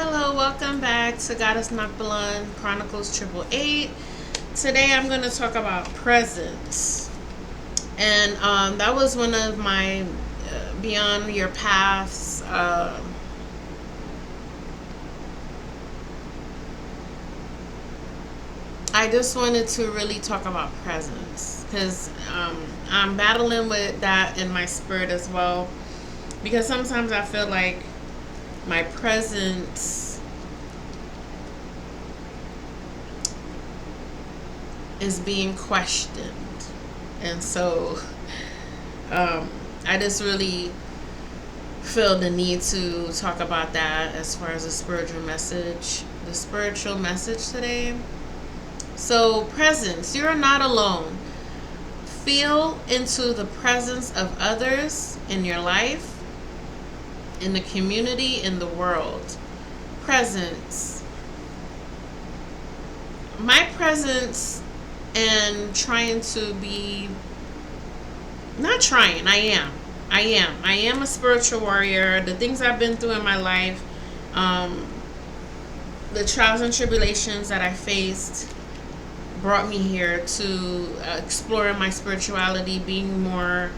Hello, welcome back to Goddess Nakbalan Chronicles Triple Eight. Today I'm going to talk about presence. And that was one of my Beyond Your Paths. I just wanted to really talk about presence because I'm battling with that in my spirit as well. Because sometimes I feel like my presence is being questioned. And so I just really feel the need to talk about that as far as the spiritual message. The spiritual message today. So, presence. You're not alone. Feel into the presence of others in your life, in the community, in the world. Presence. My presence and trying to be, not trying, I am a spiritual warrior. The things I've been through in my life, the trials and tribulations that I faced brought me here to explore my spirituality, being more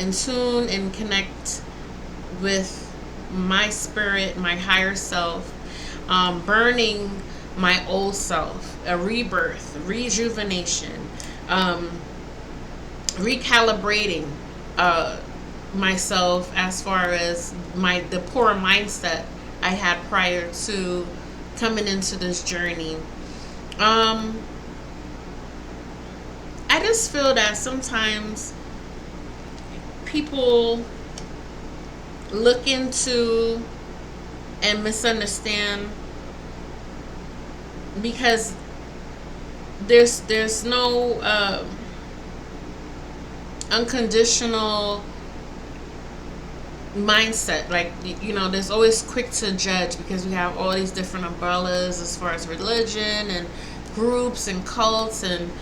in tune and connect with my spirit, my higher self, burning my old self, a rebirth, rejuvenation, recalibrating myself as far as the poor mindset I had prior to coming into this journey. I just feel that sometimes people look into and misunderstand because there's no unconditional mindset. Like, there's always quick to judge because we have all these different umbrellas as far as religion and groups and cults and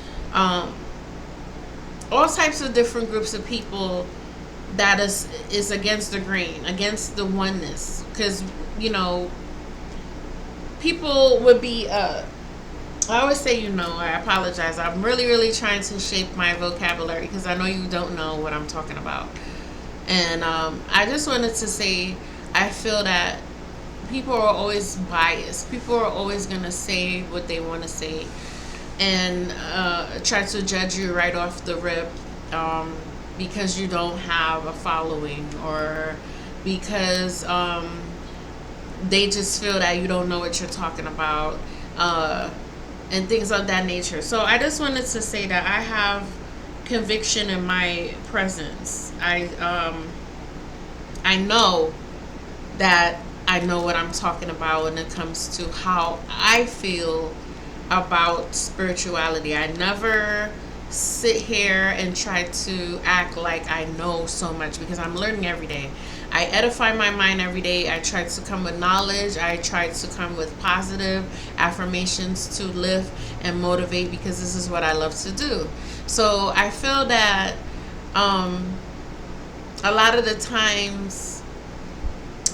all types of different groups of people that is against the grain, against the oneness. Because people would be I always say, I apologize, I'm really trying to shape my vocabulary because I know you don't know what I'm talking about. And I just wanted to say, I feel that people are always biased. People are always going to say what they want to say and try to judge you right off the rip because you don't have a following, or because they just feel that you don't know what you're talking about, and things of that nature. So I just wanted to say that I have conviction in my presence. I know that I know what I'm talking about when it comes to how I feel about spirituality. I never sit here and try to act like I know so much because I'm learning every day. I edify my mind every day. I try to come with knowledge. I try to come with positive affirmations to lift and motivate because this is what I love to do. So I feel that a lot of the times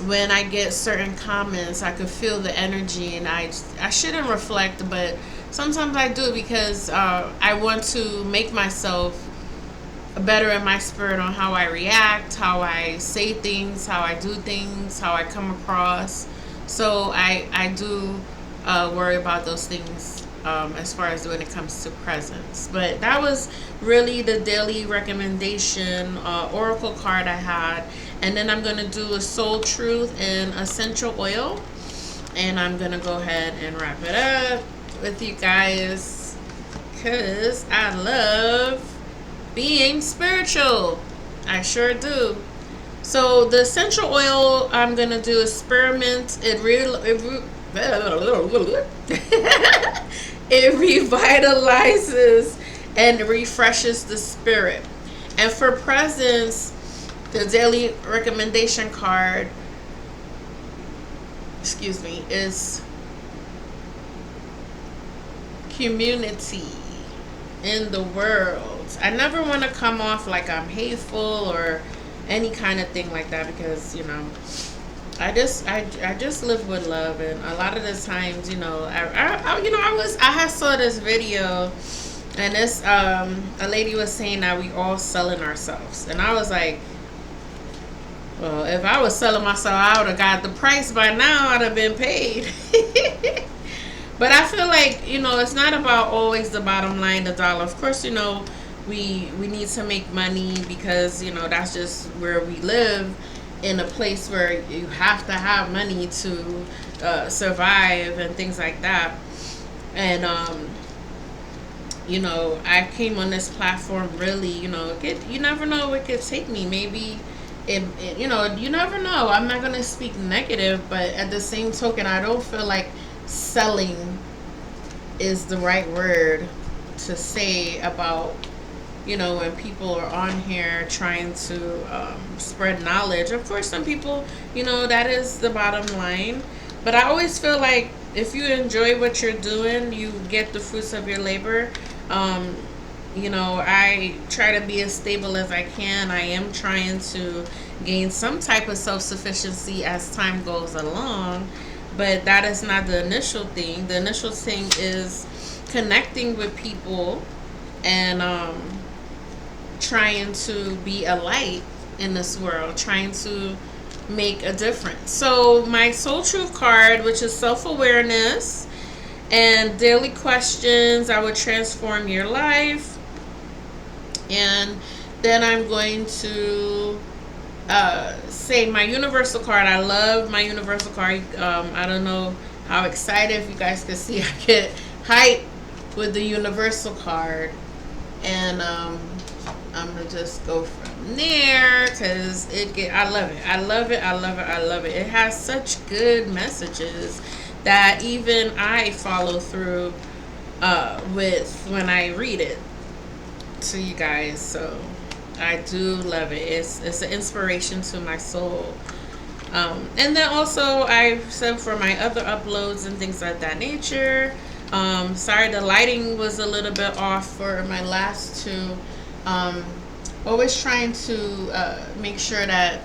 when I get certain comments, I could feel the energy, and I shouldn't reflect, but sometimes I do because I want to make myself better in my spirit on how I react, how I say things, how I do things, how I come across. So I do worry about those things as far as when it comes to presence. But that was really the daily recommendation oracle card I had. And then I'm going to do a soul truth and essential oil. And I'm going to go ahead and wrap it up with you guys because I love being spiritual. I sure do. So the essential oil I'm going to do is spearmint. It revitalizes and refreshes the spirit. And for presence, the daily recommendation card, is community in the world. I never want to come off like I'm hateful or any kind of thing like that because, I just live with love, and a lot of the times, I had saw this video, and this a lady was saying that we all selling ourselves, and I was like, well, if I was selling myself, I would have got the price by now. I'd have been paid. But I feel like, it's not about always the bottom line, the dollar. Of course, we need to make money because that's just where we live, in a place where you have to have money to survive and things like that. And I came on this platform really, you never know what could take me. Maybe you never know. I'm not gonna speak negative, but at the same token, I don't feel like selling is the right word to say about when people are on here trying to spread knowledge. Of course, some people, that is the bottom line. But I always feel like if you enjoy what you're doing, you get the fruits of your labor. I try to be as stable as I can. I am trying to gain some type of self sufficiency as time goes along, but that is not the initial thing. The initial thing is connecting with people and trying to be a light in this world, trying to make a difference. So, my Soul Truth card, which is self awareness and daily questions that would transform your life. And then I'm going to say my universal card. I love my universal card. I don't know how excited, if you guys can see, I get hype with the universal card. And I'm gonna just go from there because I love it. I love it. I love it. I love it. It has such good messages that even I follow through with when I read it to you guys. So I do love it. It's an inspiration to my soul. And then also I said for my other uploads and things like that nature. Sorry, the lighting was a little bit off for my last two. Always trying to make sure that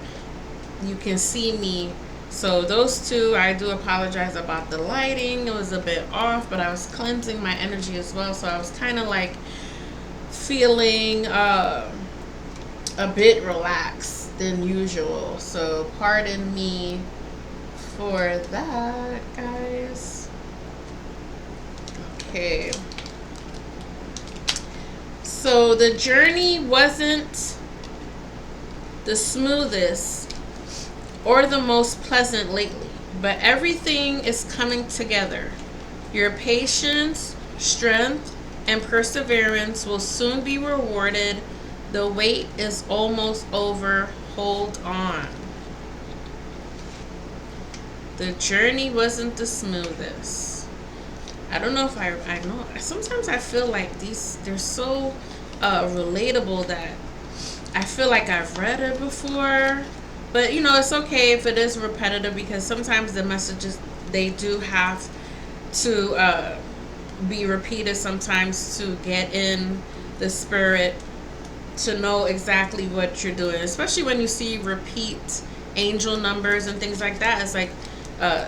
you can see me. So those two, I do apologize about the lighting. It was a bit off, but I was cleansing my energy as well. So I was kind of like feeling a bit relaxed than usual. So pardon me for that, guys. Okay. So the journey wasn't the smoothest or the most pleasant lately, but everything is coming together. Your patience, strength, and perseverance will soon be rewarded. The wait is almost over. Hold on. The journey wasn't the smoothest. I don't know if I know. Sometimes I feel like they're so relatable that I feel like I've read it before. But it's okay if it is repetitive, because sometimes the messages, they do have to be repeated sometimes to get in the spirit, to know exactly what you're doing. Especially when you see repeat angel numbers and things like that. It's like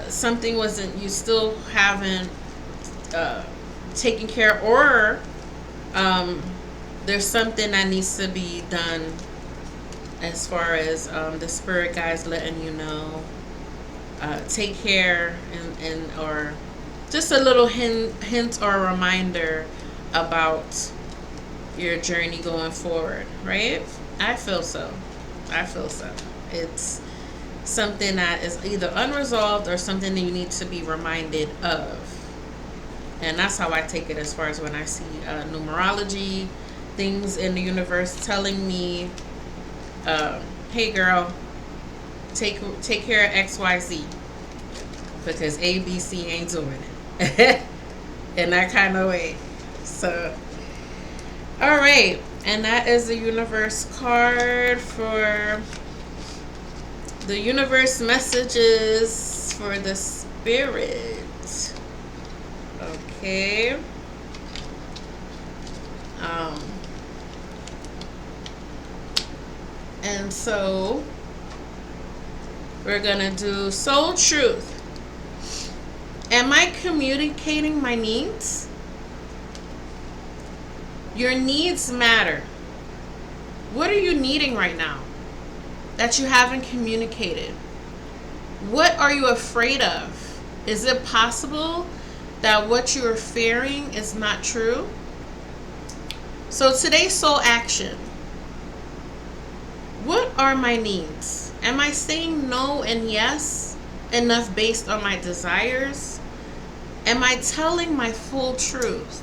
something wasn't, you still haven't taken care, or there's something that needs to be done as far as the spirit guides letting you know, take care, and or just a little hint or reminder about your journey going forward, right? I feel so. It's something that is either unresolved or something that you need to be reminded of. And that's how I take it as far as when I see numerology, things in the universe telling me, hey girl, take care of XYZ, because ABC ain't doing it in that kind of way. So, all right, and that is the universe card for the universe messages for the spirit. Okay. And so We're going to do soul truth. Am I communicating my needs? Your needs matter. What are you needing right now that you haven't communicated? What are you afraid of? Is it possible that what you are fearing is not true? So today's soul action. What are my needs? Am I saying no and yes enough based on my desires? Am I telling my full truth?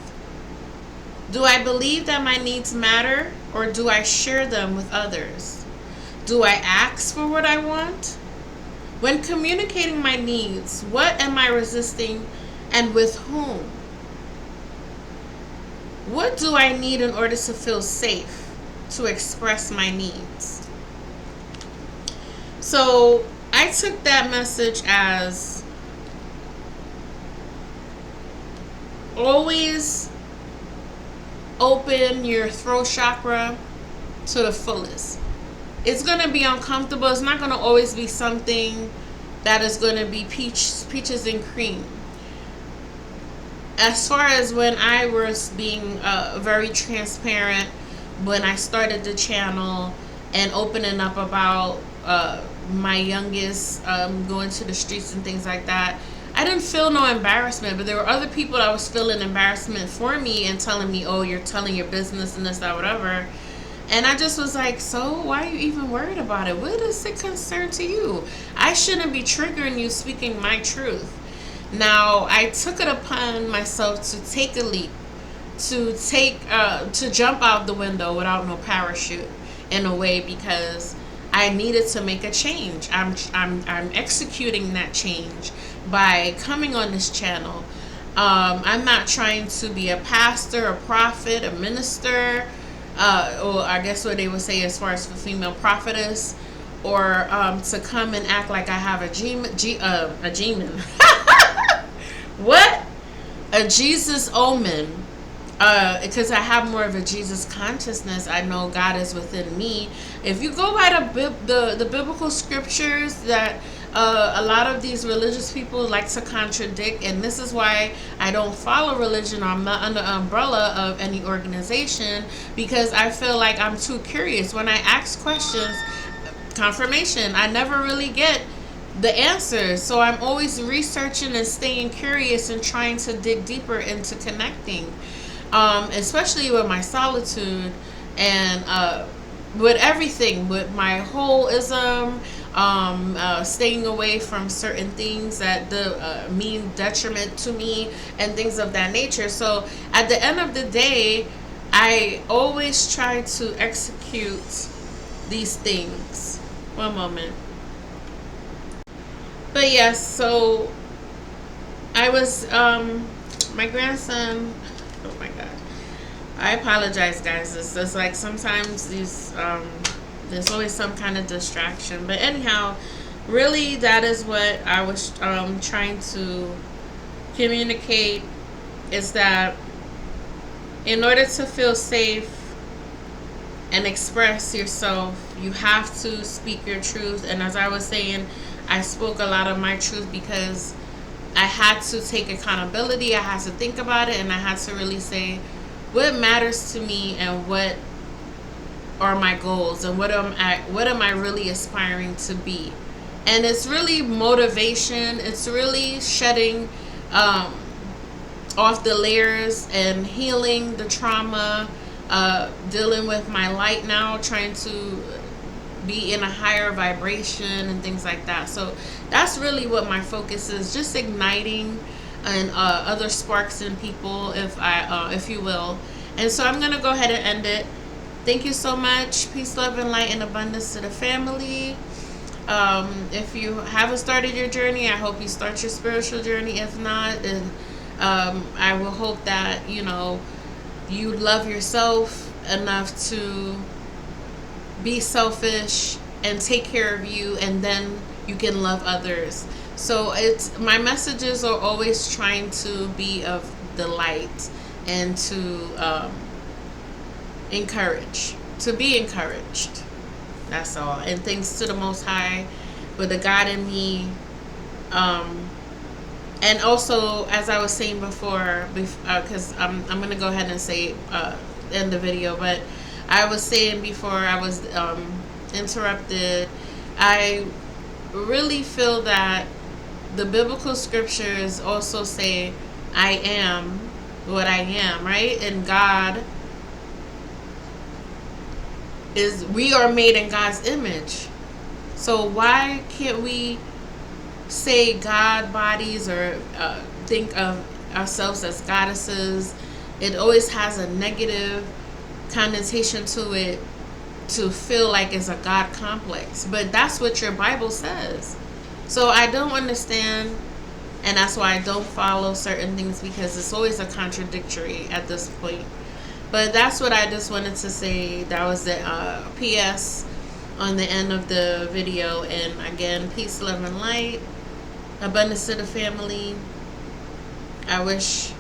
Do I believe that my needs matter, or do I share them with others? Do I ask for what I want? When communicating my needs, what am I resisting and with whom? What do I need in order to feel safe to express my needs? So I took that message as always open your throat chakra to the fullest. It's going to be uncomfortable. It's not going to always be something that is going to be peaches and cream. As far as when I was being very transparent when I started the channel and opening up about my youngest going to the streets and things like that, I didn't feel no embarrassment, but there were other people that was feeling embarrassment for me and telling me, oh, you're telling your business and this, that, whatever. And I just was like, so why are you even worried about it? What is it concern to you? I shouldn't be triggering you speaking my truth. Now, I took it upon myself to take a leap, to jump out the window without no parachute in a way, because I needed to make a change. I'm executing that change by coming on this channel. I'm not trying to be a pastor, a prophet, a minister, or I guess what they would say as far as for female prophetess, or to come and act like I have a demon. What? A Jesus omen. Because I have more of a Jesus consciousness. I know God is within me. If you go by the biblical scriptures that a lot of these religious people like to contradict, and this is why I don't follow religion, or I'm not under the umbrella of any organization, because I feel like I'm too curious. When I ask questions, confirmation, I never really get the answers. So I'm always researching and staying curious and trying to dig deeper into connecting. Especially with my solitude and with everything, with my holism, staying away from certain things that mean detriment to me and things of that nature. So at the end of the day, I always try to execute these things. One moment. But yes, so I was, my grandson, oh my god, I apologize, guys. It's just like sometimes there's always some kind of distraction. But anyhow, really that is what I was trying to communicate, is that in order to feel safe and express yourself, you have to speak your truth. And as I was saying, I spoke a lot of my truth because I had to take accountability. I had to think about it, and I had to really say what matters to me and what are my goals and what am I really aspiring to be. And it's really motivation. It's really shedding off the layers and healing the trauma, dealing with my light now, trying to be in a higher vibration and things like that. So that's really what my focus is, just igniting and other sparks in people, if you will. And so I'm gonna go ahead and end it. Thank you so much. Peace, love, and light and abundance to the family. If you haven't started your journey, I hope you start your spiritual journey. If not, then I will hope that you love yourself enough to be selfish and take care of you, and then you can love others. So my messages are always trying to be of the light and to be encouraged. That's all. And thanks to the Most High but the God in me, um, and also as I was saying before, because I'm gonna go ahead and say in the video, but I was saying before I was interrupted. I really feel that the biblical scriptures also say, "I am what I am," right? And God is, we are made in God's image. So why can't we say God bodies, or think of ourselves as goddesses? It always has a negative connotation to it, to feel like it's a God complex. But that's what your Bible says. So I don't understand, and that's why I don't follow certain things, because it's always a contradictory at this point. But that's what I just wanted to say. That was the PS on the end of the video. And again, peace, love, and light, abundance to the family. I wish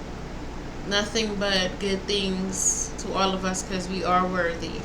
nothing but good things to all of us, because we are worthy.